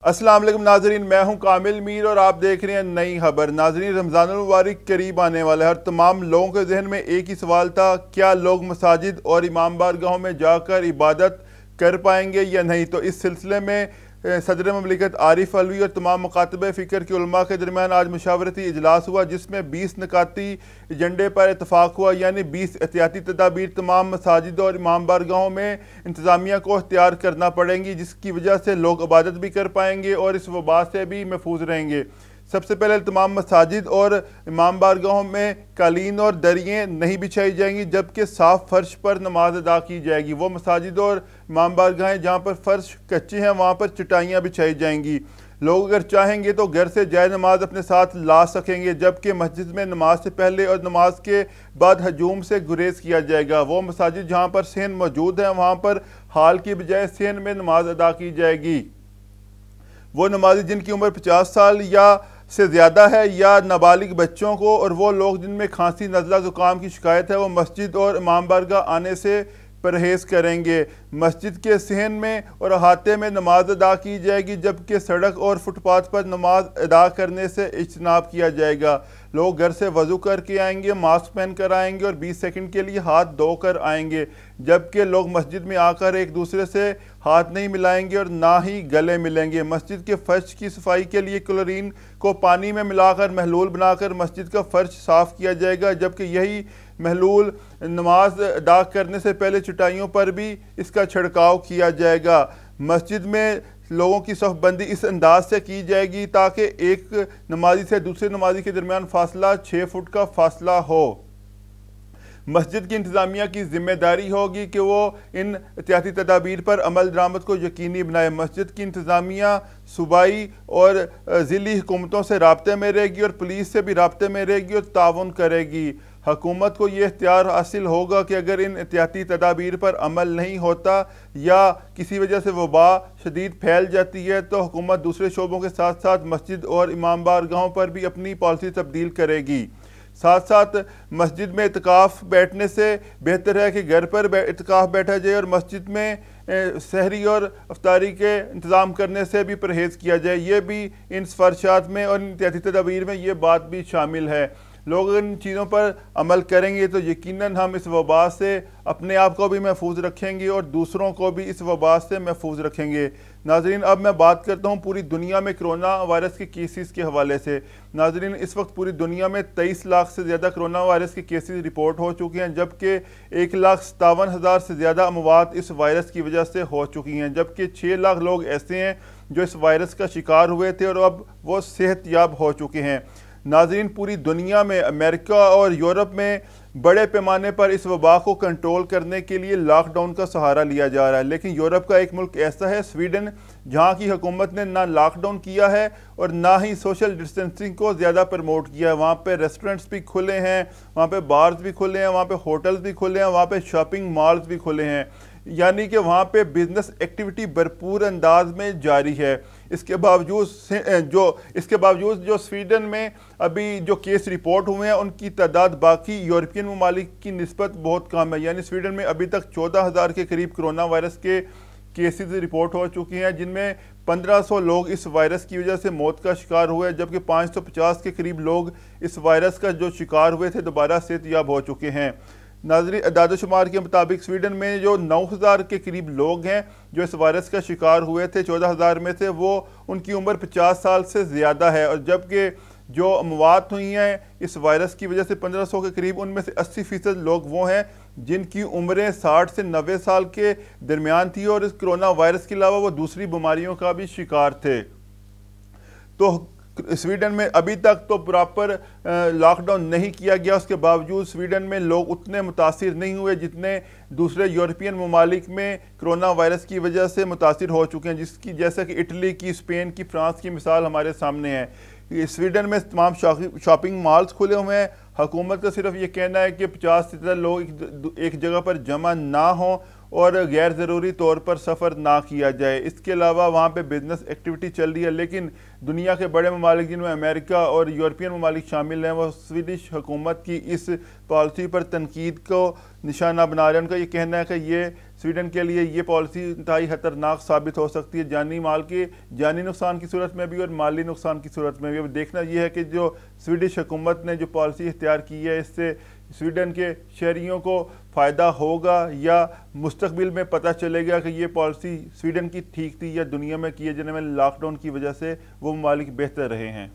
السلام علیکم ناظرین، میں ہوں کامل میر اور آپ دیکھ رہے ہیں نئی خبر۔ ناظرین، رمضان المبارک قریب آنے والا ہے اور تمام لوگوں کے ذہن میں ایک ہی سوال تھا، کیا لوگ مساجد اور امام بارگاہوں میں جا کر عبادت کر پائیں گے یا نہیں؟ تو اس سلسلے میں صدر مملکت عارف علوی اور تمام مکاتب فکر کے علماء کے درمیان آج مشاورتی اجلاس ہوا، جس میں 20 نکاتی ایجنڈے پر اتفاق ہوا، یعنی 20 احتیاطی تدابیر تمام مساجد اور امام بارگاہوں میں انتظامیہ کو اختیار کرنا پڑیں گی، جس کی وجہ سے لوگ عبادت بھی کر پائیں گے اور اس وبا سے بھی محفوظ رہیں گے۔ سب سے پہلے تمام مساجد اور امام بارگاہوں میں قالین اور دریاں نہیں بچھائی جائیں گی، جبکہ صاف فرش پر نماز ادا کی جائے گی۔ وہ مساجد اور امام بارگاہیں جہاں پر فرش کچے ہیں وہاں پر چٹائیاں بچھائی جائیں گی۔ لوگ اگر چاہیں گے تو گھر سے جائے نماز اپنے ساتھ لا سکیں گے، جبکہ مسجد میں نماز سے پہلے اور نماز کے بعد ہجوم سے گریز کیا جائے گا۔ وہ مساجد جہاں پر صحن موجود ہیں وہاں پر ہال کی بجائے صحن میں نماز ادا کی جائے گی۔ وہ نمازی جن کی عمر 50 سال یا سے زیادہ ہے یا نابالغ بچوں کو اور وہ لوگ جن میں کھانسی، نزلہ، زکام کی شکایت ہے، وہ مسجد اور امام بارگاہ آنے سے پرہیز کریں گے۔ مسجد کے صحن میں اور احاطے میں نماز ادا کی جائے گی، جبکہ سڑک اور فٹ پاتھ پر نماز ادا کرنے سے اجتناب کیا جائے گا۔ لوگ گھر سے وضو کر کے آئیں گے، ماسک پہن کر آئیں گے اور 20 سیکنڈ کے لیے ہاتھ دھو کر آئیں گے، جبکہ لوگ مسجد میں آ کر ایک دوسرے سے ہاتھ نہیں ملائیں گے اور نہ ہی گلے ملیں گے۔ مسجد کے فرش کی صفائی کے لیے کلورین کو پانی میں ملا کر محلول بنا کر مسجد کا فرش صاف کیا جائے گا، جبکہ یہی محلول نماز ادا کرنے سے پہلے چٹائیوں پر بھی اس کا چھڑکاؤ کیا جائے گا۔ مسجد میں لوگوں کی صف بندی اس انداز سے کی جائے گی تاکہ ایک نمازی سے دوسرے نمازی کے درمیان فاصلہ 6 فٹ کا فاصلہ ہو۔ مسجد کی انتظامیہ کی ذمہ داری ہوگی کہ وہ ان احتیاطی تدابیر پر عمل درآمد کو یقینی بنائے۔ مسجد کی انتظامیہ صوبائی اور ضلعی حکومتوں سے رابطے میں رہے گی اور پولیس سے بھی رابطے میں رہے گی اور تعاون کرے گی۔ حکومت کو یہ اختیار حاصل ہوگا کہ اگر ان احتیاطی تدابیر پر عمل نہیں ہوتا یا کسی وجہ سے وبا شدید پھیل جاتی ہے تو حکومت دوسرے شعبوں کے ساتھ ساتھ مسجد اور امام بارگاہوں پر بھی اپنی پالیسی تبدیل کرے گی۔ ساتھ ساتھ مسجد میں اعتکاف بیٹھنے سے بہتر ہے کہ گھر پر اعتکاف بیٹھا جائے اور مسجد میں سحری اور افطاری کے انتظام کرنے سے بھی پرہیز کیا جائے۔ یہ بھی ان سفارشات میں اور ان احتیاطی تدابیر میں یہ بات بھی شامل ہے۔ لوگ ان چیزوں پر عمل کریں گے تو یقیناً ہم اس وبا سے اپنے آپ کو بھی محفوظ رکھیں گے اور دوسروں کو بھی اس وبا سے محفوظ رکھیں گے۔ ناظرین، اب میں بات کرتا ہوں پوری دنیا میں کرونا وائرس کے کیسز کے حوالے سے۔ ناظرین، اس وقت پوری دنیا میں 23 لاکھ سے زیادہ کرونا وائرس کے کیسز رپورٹ ہو چکے ہیں، جبکہ 1,57,000 سے زیادہ اموات اس وائرس کی وجہ سے ہو چکی ہیں، جبکہ 6 لاکھ لوگ ایسے ہیں جو اس وائرس کا شکار ہوئے تھے اور اب وہ صحت یاب ہو چکے ہیں۔ ناظرین، پوری دنیا میں امریکہ اور یورپ میں بڑے پیمانے پر اس وبا کو کنٹرول کرنے کے لیے لاک ڈاؤن کا سہارا لیا جا رہا ہے، لیکن یورپ کا ایک ملک ایسا ہے سویڈن، جہاں کی حکومت نے نہ لاک ڈاؤن کیا ہے اور نہ ہی سوشل ڈسٹینسنگ کو زیادہ پروموٹ کیا ہے۔ وہاں پہ ریسٹورنٹس بھی کھلے ہیں، وہاں پہ بارز بھی کھلے ہیں، وہاں پہ ہوٹلز بھی کھلے ہیں، وہاں پہ شاپنگ مالز بھی کھلے ہیں، یعنی کہ وہاں پہ بزنس ایکٹیویٹی بھرپور انداز میں جاری ہے۔ اس کے باوجود جو سویڈن میں ابھی جو کیس رپورٹ ہوئے ہیں ان کی تعداد باقی یورپین ممالک کی نسبت بہت کم ہے، یعنی سویڈن میں ابھی تک 14,000 کے قریب کرونا وائرس کے کیسز رپورٹ ہو چکی ہیں، جن میں 1500 لوگ اس وائرس کی وجہ سے موت کا شکار ہوئے، جبکہ 550 کے قریب لوگ اس وائرس کا جو شکار ہوئے تھے دوبارہ صحت یاب ہو چکے ہیں۔ ناظرین، اعداد و شمار کے مطابق سویڈن میں جو 9,000 کے قریب لوگ ہیں جو اس وائرس کا شکار ہوئے تھے، 14,000 میں سے وہ ان کی عمر 50 سال سے زیادہ ہے، اور جبکہ جو اموات ہوئی ہیں اس وائرس کی وجہ سے 1500 کے قریب، ان میں سے 80% لوگ وہ ہیں جن کی عمریں 60 سے 90 سال کے درمیان تھی اور اس کرونا وائرس کے علاوہ وہ دوسری بیماریوں کا بھی شکار تھے۔ تو سویڈن میں ابھی تک تو پراپر لاک ڈاؤن نہیں کیا گیا، اس کے باوجود سویڈن میں لوگ اتنے متاثر نہیں ہوئے جتنے دوسرے یورپین ممالک میں کرونا وائرس کی وجہ سے متاثر ہو چکے ہیں، جیسے کہ اٹلی کی، اسپین کی، فرانس کی مثال ہمارے سامنے ہے۔ سویڈن میں تمام شاپنگ مالز کھلے ہوئے ہیں۔ حکومت کا صرف یہ کہنا ہے کہ 50 سے زیادہ لوگ ایک جگہ پر جمع نہ ہوں اور غیر ضروری طور پر سفر نہ کیا جائے۔ اس کے علاوہ وہاں پہ بزنس ایکٹیویٹی چل رہی ہے، لیکن دنیا کے بڑے ممالک جن میں امریکہ اور یورپین ممالک شامل ہیں وہ سویڈش حکومت کی اس پالیسی پر تنقید کو نشانہ بنا رہے ہیں۔ ان کا یہ کہنا ہے کہ یہ سویڈن کے لیے یہ پالیسی انتہائی خطرناک ثابت ہو سکتی ہے، جانی مال کے جانی نقصان کی صورت میں بھی اور مالی نقصان کی صورت میں بھی۔ اب دیکھنا یہ ہے کہ جو سویڈش حکومت نے جو پالیسی اختیار کی ہے، اس سے سویڈن کے شہریوں کو فائدہ ہوگا یا مستقبل میں پتہ چلے گا کہ یہ پالیسی سویڈن کی ٹھیک تھی یا دنیا میں کیے جانے والے لاک ڈاؤن کی وجہ سے وہ ممالک بہتر رہے ہیں۔